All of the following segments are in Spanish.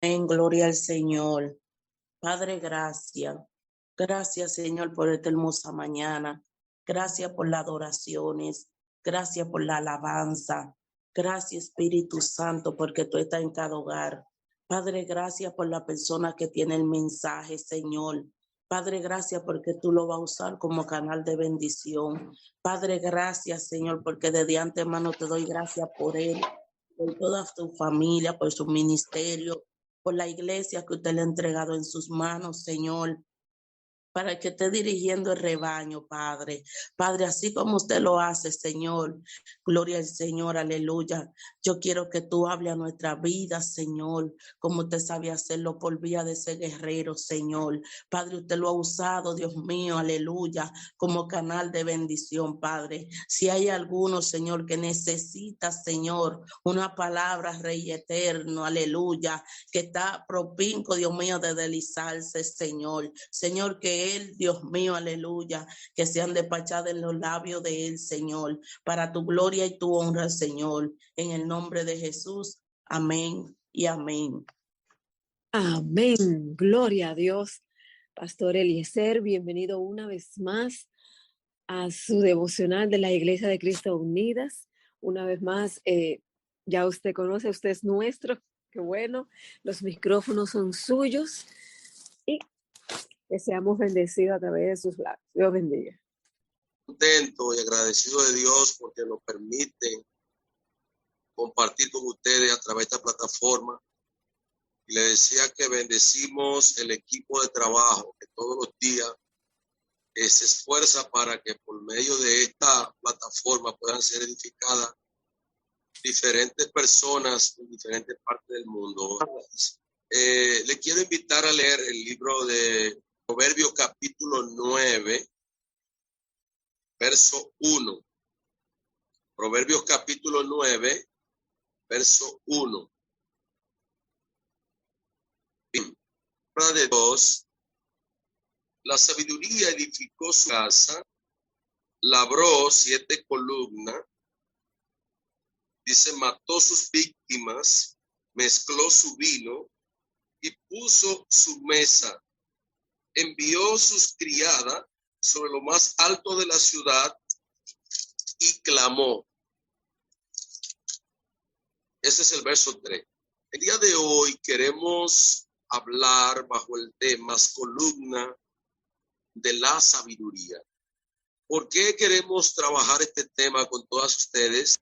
En gloria al Señor. Padre, gracias. Gracias, Señor, por esta hermosa mañana. Gracias por las adoraciones. Gracias por la alabanza. Gracias, Espíritu Santo, porque tú estás en cada hogar. Padre, gracias por la persona que tiene el mensaje, Señor. Padre, gracias porque tú lo vas a usar como canal de bendición. Padre, gracias, Señor, porque desde antemano te doy gracias por él, por toda tu familia, por su ministerio, por la iglesia que usted le ha entregado en sus manos, Señor, para que esté dirigiendo el rebaño, Padre. Padre, así como usted lo hace, Señor, gloria al Señor, aleluya. Yo quiero que tú hables a nuestra vida, Señor, como usted sabe hacerlo por vía de ese guerrero, Señor. Padre, usted lo ha usado, Dios mío, aleluya, como canal de bendición, Padre. Si hay alguno, Señor, que necesita, Señor, una palabra, Rey eterno, aleluya, que está propinco, Dios mío, de deslizarse, Señor. Señor, que él, Dios mío, aleluya, que sean despachados en los labios de él, Señor, para tu gloria y tu honra, Señor, en el nombre de Jesús. Amén y amén. Amén. Gloria a Dios. Pastor Eliezer, bienvenido una vez más a su devocional de la Iglesia de Cristo Unidas. Una vez más, ya usted conoce, usted es nuestro. Qué bueno. Los micrófonos son suyos y que seamos bendecidos a través de sus labios. Dios bendiga. Contento y agradecido de Dios porque nos permite compartir con ustedes a través de esta plataforma. Y le decía que bendecimos el equipo de trabajo que todos los días se esfuerza para que por medio de esta plataforma puedan ser edificadas diferentes personas en diferentes partes del mundo. Le quiero invitar a leer el libro de Proverbios capítulo 9, verso 1. Proverbios capítulo 9, verso 1. De Dios, la sabiduría edificó su casa, labró 7 columnas, dice, mató sus víctimas, mezcló su vino y puso su mesa, envió sus criadas sobre lo más alto de la ciudad y clamó. Ese es el verso 3. El día de hoy queremos hablar bajo el tema columna de la sabiduría. ¿Por qué queremos trabajar este tema con todas ustedes?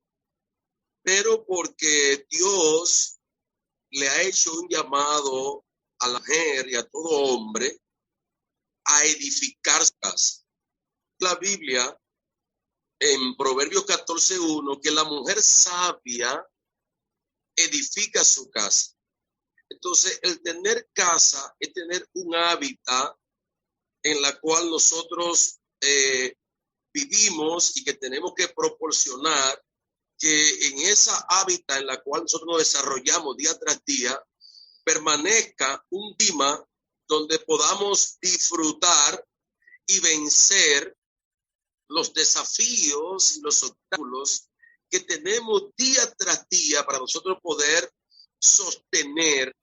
Pero porque Dios le ha hecho un llamado a la mujer y a todo hombre a edificar su casa. La Biblia en Proverbios 14:1 que la mujer sabia edifica su casa. Entonces, el tener casa es tener un hábitat en la cual nosotros vivimos y que tenemos que proporcionar que en esa hábitat en la cual nosotros nos desarrollamos día tras día, permanezca un clima donde podamos disfrutar y vencer los desafíos y los obstáculos que tenemos día tras día para nosotros poder sostener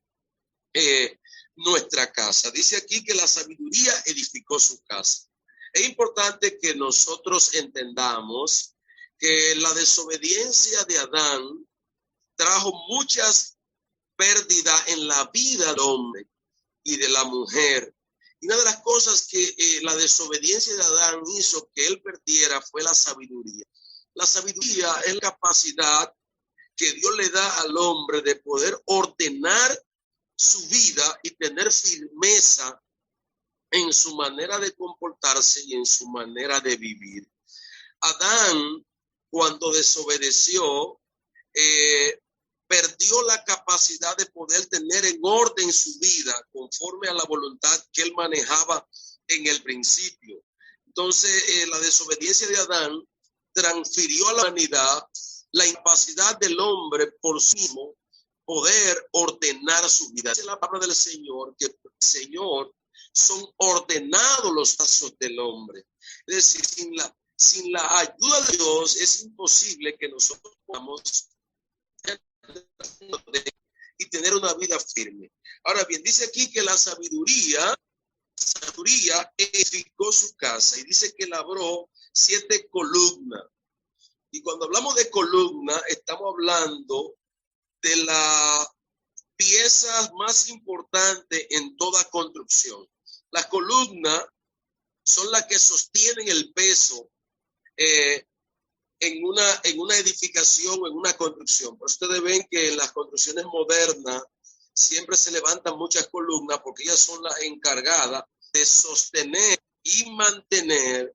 nuestra casa. Dice aquí que la sabiduría edificó su casa. Es importante que nosotros entendamos que la desobediencia de Adán trajo muchas pérdidas en la vida del hombre y de la mujer. Y una de las cosas que la desobediencia de Adán hizo que él perdiera fue la sabiduría. La sabiduría es la capacidad que Dios le da al hombre de poder ordenar su vida y tener firmeza en su manera de comportarse y en su manera de vivir. Adán, cuando desobedeció, perdió la capacidad de poder tener en orden su vida conforme a la voluntad que él manejaba en el principio. Entonces, la desobediencia de Adán transfirió a la humanidad la incapacidad del hombre por sí mismo poder ordenar su vida. Es la palabra del Señor, que el Señor son ordenados los pasos del hombre. Es decir, sin la ayuda de Dios es imposible que nosotros podamos y tener una vida firme. Ahora bien, dice aquí que la sabiduría edificó su casa y dice que labró 7 columnas. Y cuando hablamos de columna, estamos hablando de las piezas más importantes en toda construcción. Las columnas son las que sostienen el peso en una edificación o en una construcción. Por ustedes ven que en las construcciones modernas siempre se levantan muchas columnas porque ellas son las encargadas de sostener y mantener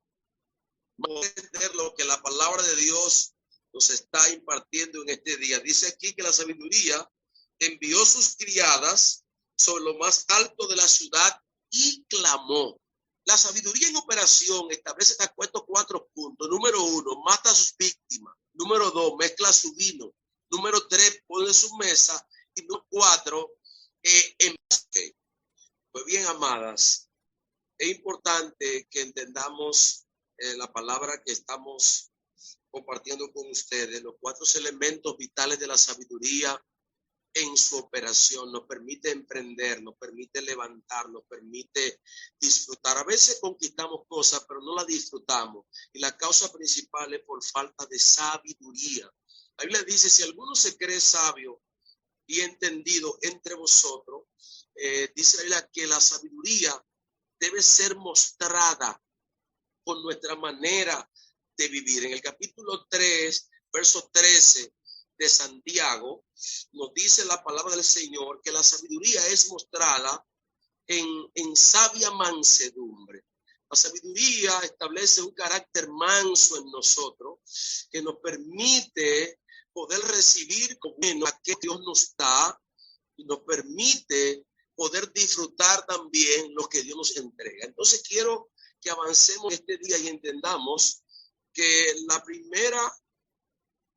lo que la palabra de Dios nos está impartiendo en este día. Dice aquí que la sabiduría envió sus criadas sobre lo más alto de la ciudad y clamó. La sabiduría en operación establece estos 4 puntos. Número 1, mata a sus víctimas. Número 2, mezcla su vino. Número 3, pone su mesa. Y número 4, pues bien, amadas, es importante que entendamos la palabra que estamos compartiendo con ustedes. Los 4 elementos vitales de la sabiduría en su operación nos permite emprender, nos permite levantar, nos permite disfrutar. A veces conquistamos cosas, pero no las disfrutamos. Y la causa principal es por falta de sabiduría. La Biblia dice, si alguno se cree sabio y entendido entre vosotros, dice la Biblia que la sabiduría debe ser mostrada con nuestra manera de vivir. En el capítulo 3, verso 13 de Santiago, nos dice la palabra del Señor que la sabiduría es mostrada en sabia mansedumbre. La sabiduría establece un carácter manso en nosotros que nos permite poder recibir como a que Dios nos da y nos permite poder disfrutar también lo que Dios nos entrega. Entonces quiero que avancemos este día y entendamos que la primera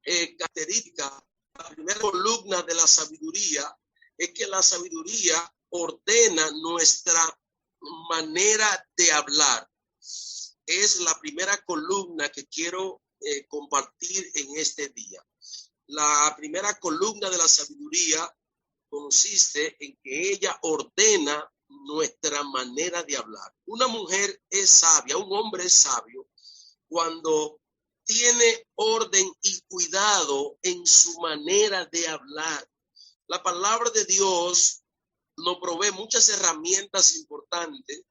característica, la primera columna de la sabiduría es que la sabiduría ordena nuestra manera de hablar. Es la primera columna que quiero compartir en este día. La primera columna de la sabiduría consiste en que ella ordena nuestra manera de hablar. Una mujer es sabia, un hombre es sabio cuando tiene orden y cuidado en su manera de hablar. La palabra de Dios nos provee muchas herramientas importantes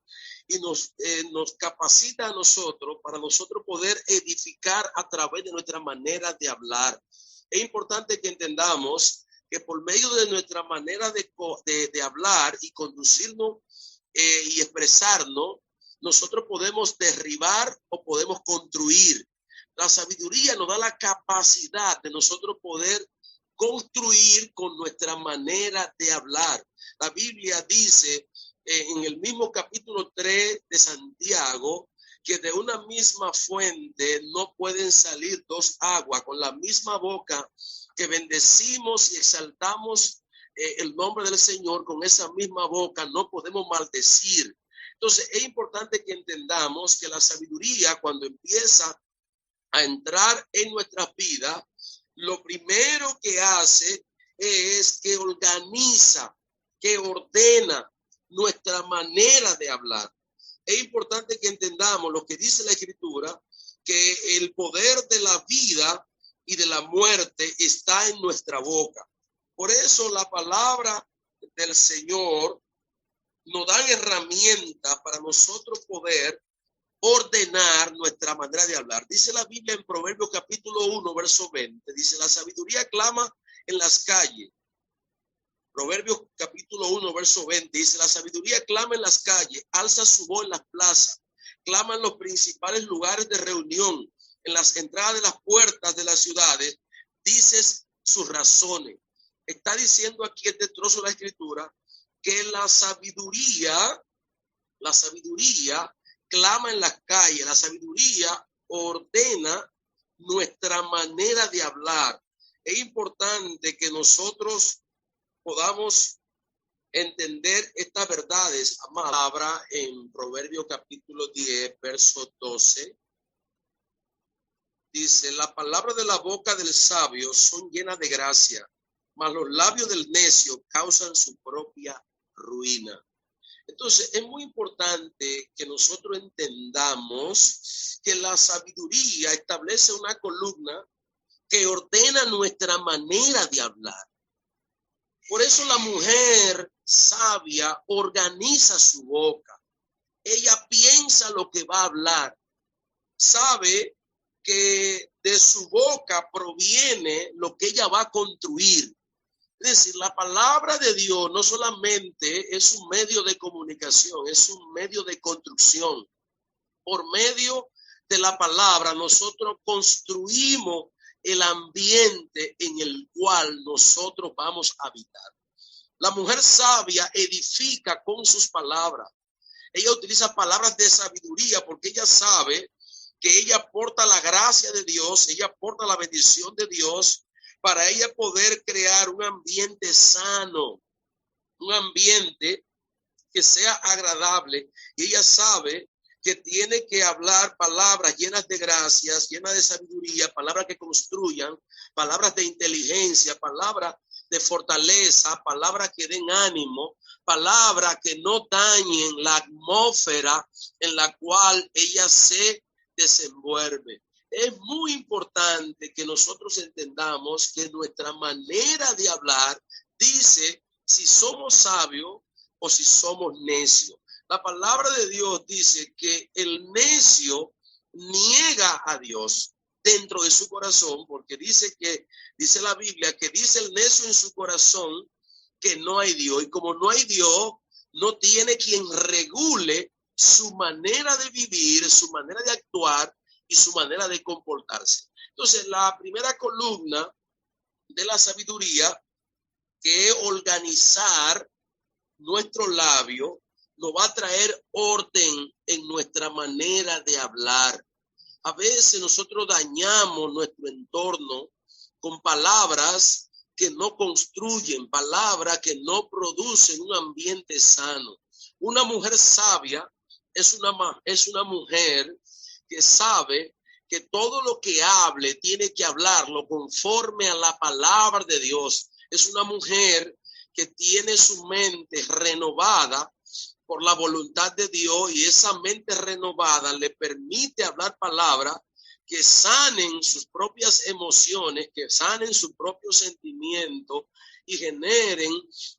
y nos capacita a nosotros para nosotros poder edificar a través de nuestra manera de hablar. Es importante que entendamos que por medio de nuestra manera de hablar y conducirnos y expresarnos, nosotros podemos derribar o podemos construir. La sabiduría nos da la capacidad de nosotros poder construir con nuestra manera de hablar. La Biblia dice en el mismo capítulo 3 de Santiago que de una misma fuente no pueden salir 2 aguas. Con la misma boca que bendecimos y exaltamos el nombre del Señor, con esa misma boca no podemos maldecir. Entonces es importante que entendamos que la sabiduría, cuando empieza a entrar en nuestras vidas, lo primero que hace es que organiza, que ordena nuestra manera de hablar. Es importante que entendamos lo que dice la Escritura, que el poder de la vida y de la muerte está en nuestra boca. Por eso la palabra del Señor nos da herramientas para nosotros poder ordenar nuestra manera de hablar. Dice la Biblia en Proverbios capítulo 1, verso 20, dice, la sabiduría clama en las calles. Proverbios capítulo 1, verso 20, dice, la sabiduría clama en las calles, alza su voz en las plazas, clama en los principales lugares de reunión, en las entradas de las puertas de las ciudades, dices sus razones. Está diciendo aquí este trozo de la Escritura que la sabiduría clama en las calles, la sabiduría ordena nuestra manera de hablar. Es importante que nosotros podamos entender estas verdades. Palabra en Proverbios capítulo 10, verso 12. Dice, la palabra de la boca del sabio son llenas de gracia, mas los labios del necio causan su propia ruina. Entonces, es muy importante que nosotros entendamos que la sabiduría establece una columna que ordena nuestra manera de hablar. Por eso la mujer sabia organiza su boca. Ella piensa lo que va a hablar. Sabe que de su boca proviene lo que ella va a construir. Es decir, la palabra de Dios no solamente es un medio de comunicación, es un medio de construcción. Por medio de la palabra nosotros construimos el ambiente en el cual nosotros vamos a habitar. La mujer sabia edifica con sus palabras. Ella utiliza palabras de sabiduría porque ella sabe que ella aporta la gracia de Dios, ella aporta la bendición de Dios para ella poder crear un ambiente sano, un ambiente que sea agradable. Y ella sabe que tiene que hablar palabras llenas de gracias, llenas de sabiduría, palabras que construyan, palabras de inteligencia, palabras de fortaleza, palabras que den ánimo, palabras que no dañen la atmósfera en la cual ella se desenvuelve. Es muy importante que nosotros entendamos que nuestra manera de hablar dice si somos sabios o si somos necios. La palabra de Dios dice que el necio niega a Dios dentro de su corazón, porque dice la Biblia que dice el necio en su corazón que no hay Dios. Y como no hay Dios, no tiene quien regule su manera de vivir, su manera de actuar y su manera de comportarse. Entonces, la primera columna de la sabiduría, que es organizar nuestro labio, nos va a traer orden en nuestra manera de hablar. A veces nosotros dañamos nuestro entorno con palabras que no construyen, palabras que no producen un ambiente sano. Una mujer sabia es una mujer que sabe que todo lo que hable tiene que hablarlo conforme a la palabra de Dios. Es una mujer que tiene su mente renovada por la voluntad de Dios, y esa mente renovada le permite hablar palabras que sanen sus propias emociones, que sanen sus propios sentimientos y generen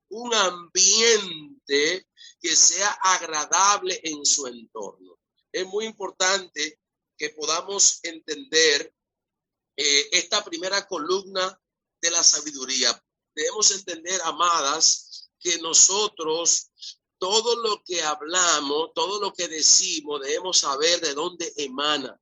un ambiente que sea agradable en su entorno. Es muy importante que podamos entender esta primera columna de la sabiduría. Debemos entender, amadas, que nosotros todo lo que hablamos, todo lo que decimos, debemos saber de dónde emana.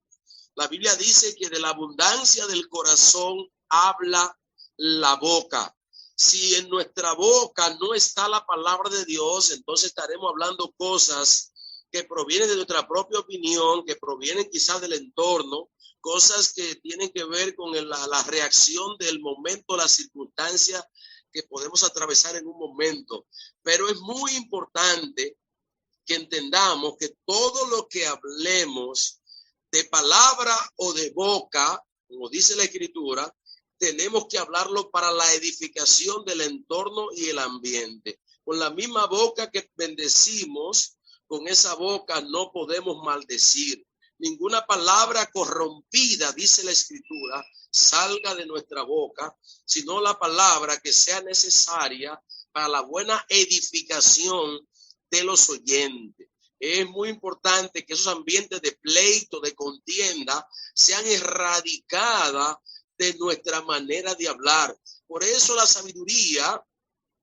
La Biblia dice que de la abundancia del corazón habla la boca. Si en nuestra boca no está la palabra de Dios, entonces estaremos hablando cosas que provienen de nuestra propia opinión, que provienen quizás del entorno, cosas que tienen que ver con la reacción del momento, la circunstancia que podemos atravesar en un momento. Pero es muy importante que entendamos que todo lo que hablemos de palabra o de boca, como dice la Escritura, tenemos que hablarlo para la edificación del entorno y el ambiente. Con la misma boca que bendecimos, con esa boca no podemos maldecir. Ninguna palabra corrompida, dice la Escritura, salga de nuestra boca, sino la palabra que sea necesaria para la buena edificación de los oyentes. Es muy importante que esos ambientes de pleito, de contienda, sean erradicadas de nuestra manera de hablar. Por eso la sabiduría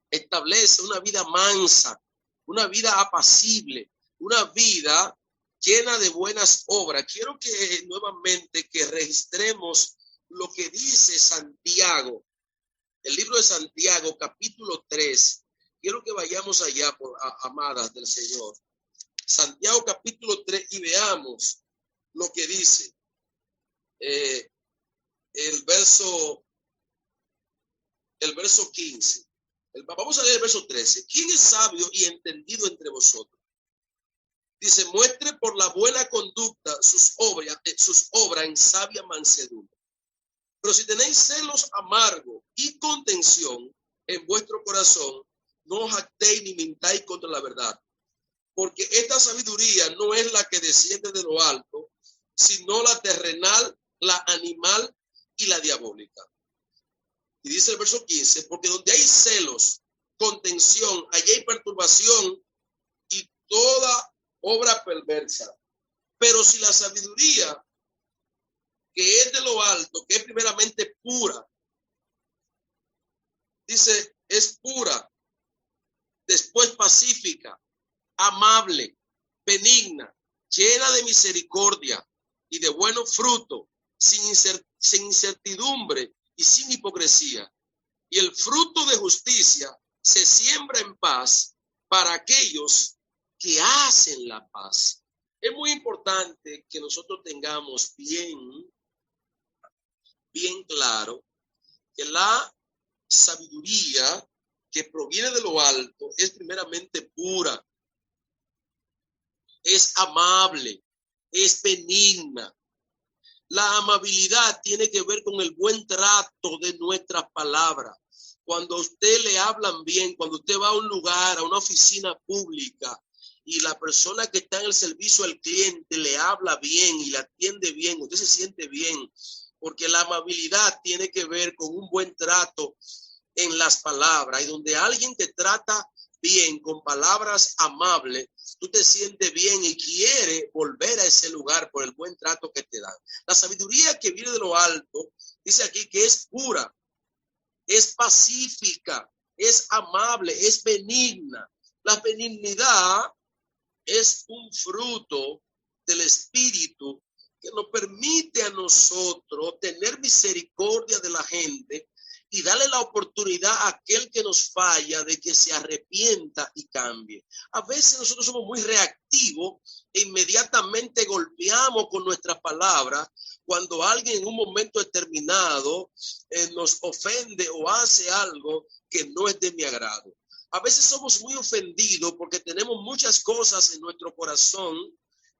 establece una vida mansa, una vida apacible, una vida llena de buenas obras. Quiero que nuevamente que registremos lo que dice Santiago, el libro de Santiago, capítulo 3. Quiero que vayamos allá, amadas del Señor. Santiago, capítulo 3, y veamos lo que dice el verso 15. Vamos a leer el verso 13. ¿Quién es sabio y entendido entre vosotros? Dice, muestre por la buena conducta sus obras en sabia mansedumbre. Pero si tenéis celos amargos y contención en vuestro corazón, no os jactéis ni mintáis contra la verdad. Porque esta sabiduría no es la que desciende de lo alto, sino la terrenal, la animal y la diabólica. Y dice el verso 15, porque donde hay celos, contención, allí hay perturbación y toda obra perversa. Pero si la sabiduría que es de lo alto, que es primeramente pura, dice, es pura, después pacífica, amable, benigna, llena de misericordia y de buenos frutos, sin incertidumbre y sin hipocresía. Y el fruto de justicia se siembra en paz para aquellos que hacen la paz. Es muy importante que nosotros tengamos bien claro que la sabiduría que proviene de lo alto es primeramente pura, es amable, es benigna. La amabilidad tiene que ver con el buen trato de nuestras palabras. Cuando a usted le hablan bien, cuando usted va a un lugar, a una oficina pública, y la persona que está en el servicio al cliente le habla bien y la atiende bien, usted se siente bien, porque la amabilidad tiene que ver con un buen trato en las palabras. Y donde alguien te trata bien, con palabras amables, tú te sientes bien y quieres volver a ese lugar por el buen trato que te dan. La sabiduría que viene de lo alto, dice aquí que es pura, es pacífica, es amable, es benigna. La benignidad es un fruto del Espíritu que nos permite a nosotros tener misericordia de la gente y darle la oportunidad a aquel que nos falla de que se arrepienta y cambie. A veces nosotros somos muy reactivos e inmediatamente golpeamos con nuestras palabras cuando alguien en un momento determinado nos ofende o hace algo que no es de mi agrado. A veces somos muy ofendidos porque tenemos muchas cosas en nuestro corazón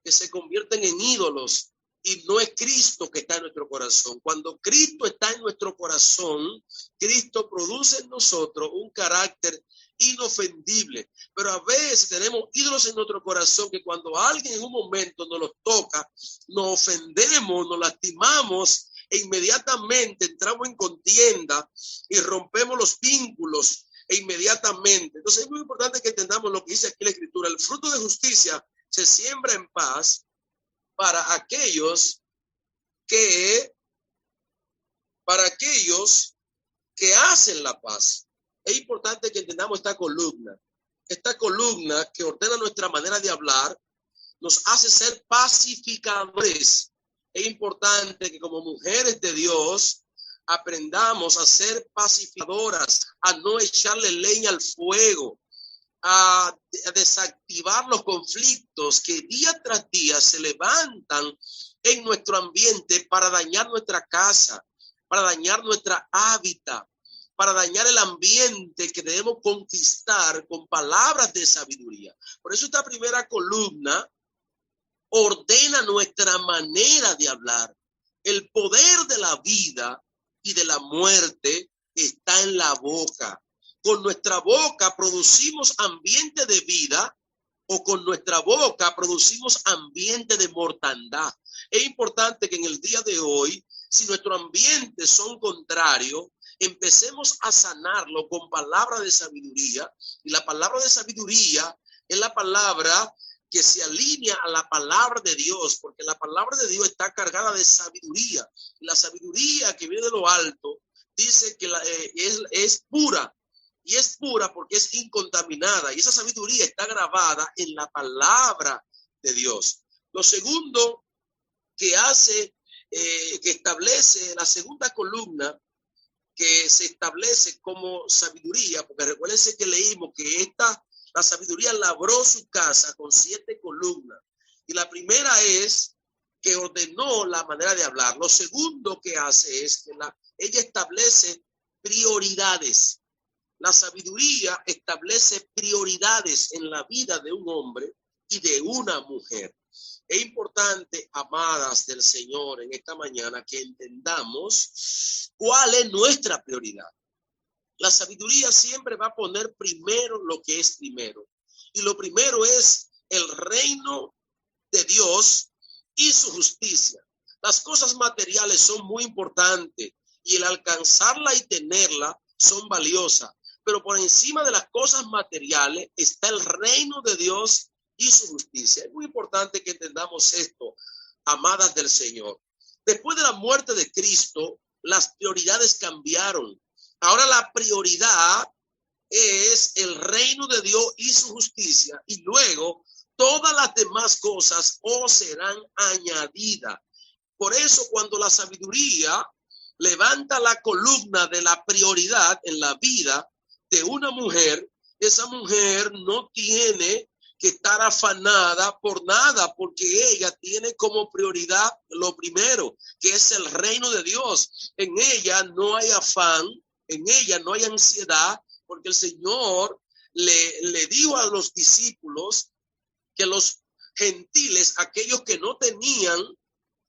que se convierten en ídolos. Y no es Cristo que está en nuestro corazón. Cuando Cristo está en nuestro corazón, Cristo produce en nosotros un carácter inofendible. Pero a veces tenemos ídolos en nuestro corazón que cuando alguien en un momento nos los toca, nos ofendemos, nos lastimamos e inmediatamente entramos en contienda y rompemos los vínculos e inmediatamente. Entonces es muy importante que entendamos lo que dice aquí la Escritura. El fruto de justicia se siembra en paz para aquellos que hacen la paz. Es importante que entendamos esta columna que ordena nuestra manera de hablar, nos hace ser pacificadores. Es importante que como mujeres de Dios aprendamos a ser pacificadoras, a no echarle leña al fuego, a desactivar los conflictos que día tras día se levantan en nuestro ambiente para dañar nuestra casa, para dañar nuestra hábitat, para dañar el ambiente que debemos conquistar con palabras de sabiduría. Por eso esta primera columna ordena nuestra manera de hablar. El poder de la vida y de la muerte está en la boca. Con nuestra boca producimos ambiente de vida o con nuestra boca producimos ambiente de mortandad. Es importante que en el día de hoy, si nuestros ambientes son contrarios, empecemos a sanarlo con palabras de sabiduría. Y la palabra de sabiduría es la palabra que se alinea a la palabra de Dios, porque la palabra de Dios está cargada de sabiduría. Y la sabiduría que viene de lo alto dice que es pura. Y es pura porque es incontaminada. Y esa sabiduría está grabada en la palabra de Dios. Lo segundo que hace, que establece la segunda columna, que se establece como sabiduría, porque recuérdense que leímos que la sabiduría labró su casa con 7 columnas. Y la primera es que ordenó la manera de hablar. Lo segundo que hace es que ella establece prioridades. La sabiduría establece prioridades en la vida de un hombre y de una mujer. Es importante, amadas del Señor, en esta mañana que entendamos cuál es nuestra prioridad. La sabiduría siempre va a poner primero lo que es primero. Y lo primero es el reino de Dios y su justicia. Las cosas materiales son muy importantes y el alcanzarla y tenerla son valiosas. Pero por encima de las cosas materiales está el reino de Dios y su justicia. Es muy importante que entendamos esto, amadas del Señor. Después de la muerte de Cristo, las prioridades cambiaron. Ahora la prioridad es el reino de Dios y su justicia, y luego todas las demás cosas os serán añadidas. Por eso, cuando la sabiduría levanta la columna de la prioridad en la vida de una mujer, esa mujer no tiene que estar afanada por nada, porque ella tiene como prioridad lo primero, que es el reino de Dios. En ella no hay afán, en ella no hay ansiedad, porque el Señor le dijo a los discípulos que los gentiles, aquellos que no tenían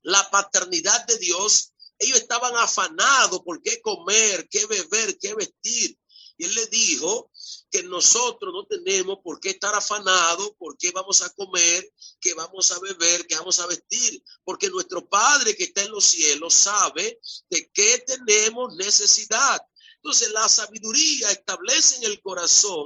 la paternidad de Dios, ellos estaban afanados por qué comer, qué beber, qué vestir. Y él le dijo que nosotros no tenemos por qué estar afanados, por qué vamos a comer, qué vamos a beber, qué vamos a vestir, porque nuestro Padre que está en los cielos sabe de qué tenemos necesidad. Entonces la sabiduría establece en el corazón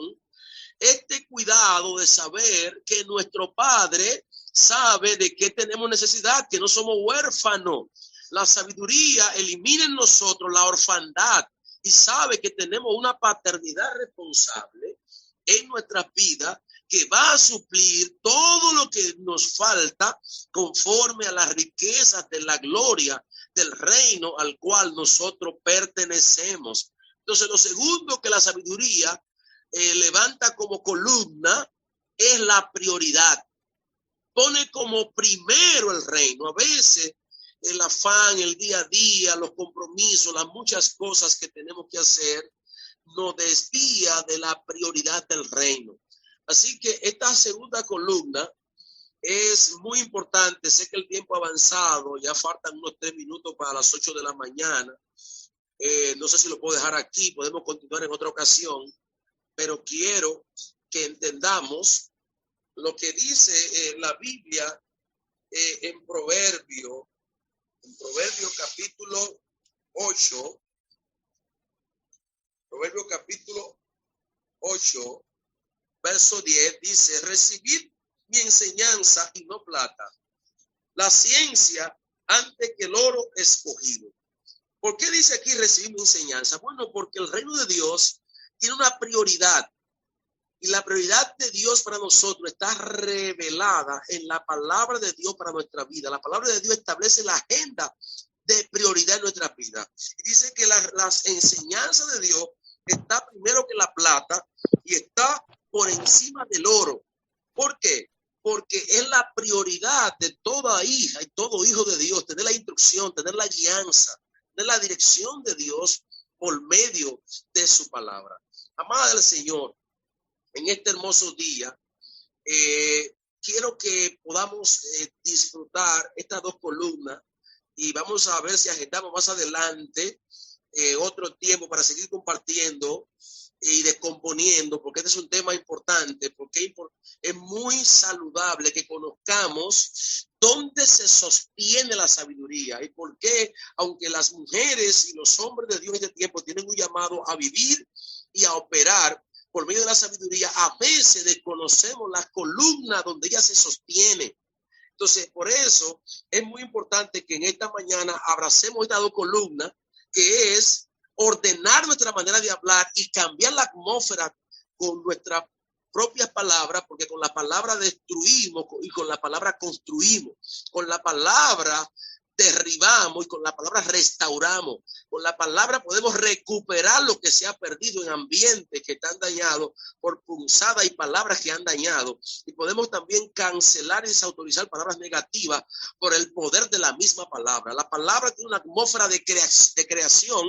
este cuidado de saber que nuestro Padre sabe de qué tenemos necesidad, que no somos huérfanos. La sabiduría elimina en nosotros la orfandad y sabe que tenemos una paternidad responsable en nuestras vidas que va a suplir todo lo que nos falta conforme a las riquezas de la gloria del reino al cual nosotros pertenecemos. Entonces, lo segundo que la sabiduría levanta como columna es la prioridad. Pone como primero el reino. A veces el afán, el día a día, los compromisos, las muchas cosas que tenemos que hacer nos desvía de la prioridad del reino. Así que esta segunda columna es muy importante. Sé que el tiempo ha avanzado, ya faltan unos 3 minutos para las 8 de la mañana. No sé si lo puedo dejar aquí, podemos continuar en otra ocasión, pero quiero que entendamos lo que dice la Biblia en Proverbio capítulo 8, Proverbio capítulo 8, verso 10, dice: recibid mi enseñanza y no plata, la ciencia antes que el oro escogido. ¿Por qué dice aquí recibir mi enseñanza? Bueno, porque el reino de Dios tiene una prioridad. Y la prioridad de Dios para nosotros está revelada en la palabra de Dios para nuestra vida. La palabra de Dios establece la agenda de prioridad en nuestra vida. Y dice que las enseñanzas de Dios está primero que la plata y está por encima del oro. ¿Por qué? Porque es la prioridad de toda hija y todo hijo de Dios, tener la instrucción, tener la guianza, tener la dirección de Dios por medio de su palabra. Amada del Señor, en este hermoso día, quiero que podamos disfrutar estas dos columnas y vamos a ver si agendamos más adelante otro tiempo para seguir compartiendo y descomponiendo, porque este es un tema importante, porque es muy saludable que conozcamos dónde se sostiene la sabiduría y por qué, aunque las mujeres y los hombres de Dios en este tiempo tienen un llamado a vivir y a operar por medio de la sabiduría, a veces desconocemos la columna donde ella se sostiene. Entonces, por eso es muy importante que en esta mañana abracemos estas dos columnas, que es ordenar nuestra manera de hablar y cambiar la atmósfera con nuestras propias palabras, porque con la palabra destruimos y con la palabra construimos. Con la palabra derribamos y con la palabra restauramos. Con la palabra podemos recuperar lo que se ha perdido en ambientes que están dañados por punzadas y palabras que han dañado. Y podemos también cancelar y desautorizar palabras negativas por el poder de la misma palabra. La palabra tiene una atmósfera de creación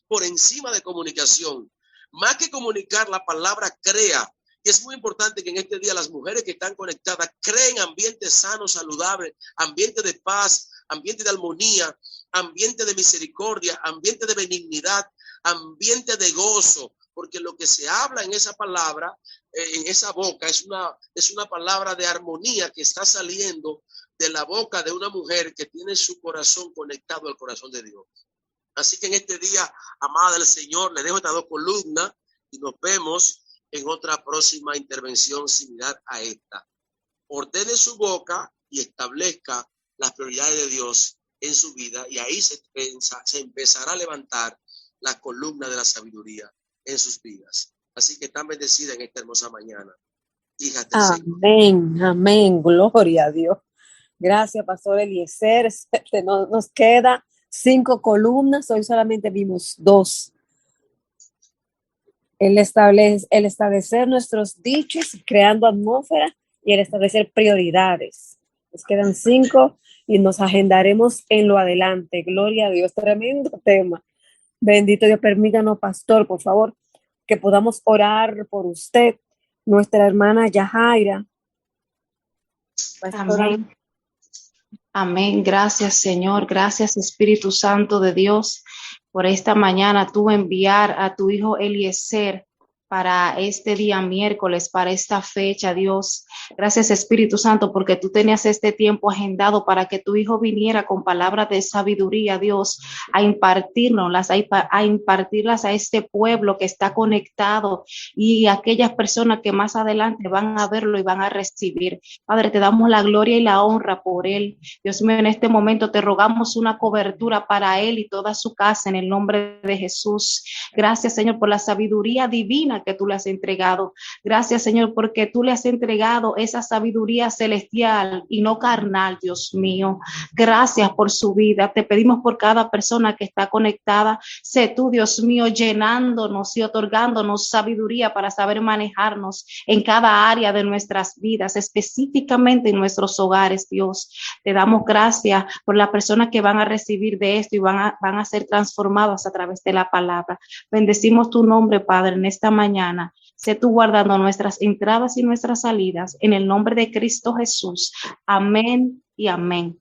por encima de comunicación. Más que comunicar, la palabra crea. Y es muy importante que en este día las mujeres que están conectadas creen ambientes sanos, saludables, ambientes de paz, ambiente de armonía, ambiente de misericordia, ambiente de benignidad, ambiente de gozo, porque lo que se habla en esa palabra, en esa boca, es una palabra de armonía que está saliendo de la boca de una mujer que tiene su corazón conectado al corazón de Dios. Así que en este día, amada del Señor, le dejo estas 2 columnas y nos vemos en otra próxima intervención similar a esta. Ordene su boca y establezca las prioridades de Dios en su vida, y ahí se empezará a levantar la columna de la sabiduría en sus vidas. Así que están bendecidas en esta hermosa mañana, hijas del Señor. Amén, amén, gloria a Dios. Gracias, Pastor Eliezer. Nos queda 5 columnas, hoy solamente vimos 2. El establecer nuestros dichos, creando atmósfera, y el establecer prioridades. Nos quedan 5 y nos agendaremos en lo adelante. Gloria a Dios, tremendo tema. Bendito Dios, permítanos, pastor, por favor, que podamos orar por usted, nuestra hermana Yajaira. Pastora. Amén. Amén. Gracias, Señor. Gracias, Espíritu Santo de Dios, por esta mañana tú enviar a tu hijo Eliezer para este día miércoles, para esta fecha, Dios. Gracias, Espíritu Santo, porque tú tenías este tiempo agendado para que tu hijo viniera con palabras de sabiduría, Dios, a impartirnoslas, a impartirlas a este pueblo que está conectado y a aquellas personas que más adelante van a verlo y van a recibir. Padre, te damos la gloria y la honra por él. Dios mío, en este momento te rogamos una cobertura para él y toda su casa en el nombre de Jesús. Gracias, Señor, por la sabiduría divina que tú le has entregado. Gracias, Señor, porque tú le has entregado esa sabiduría celestial y no carnal, Dios mío. Gracias por su vida. Te pedimos por cada persona que está conectada. Sé tú, Dios mío, llenándonos y otorgándonos sabiduría para saber manejarnos en cada área de nuestras vidas, específicamente en nuestros hogares, Dios. Te damos gracias por las personas que van a recibir de esto y van a ser transformadas a través de la palabra. Bendecimos tu nombre, Padre, en esta mañana. Sé tú guardando nuestras entradas y nuestras salidas en el nombre de Cristo Jesús. Amén y amén.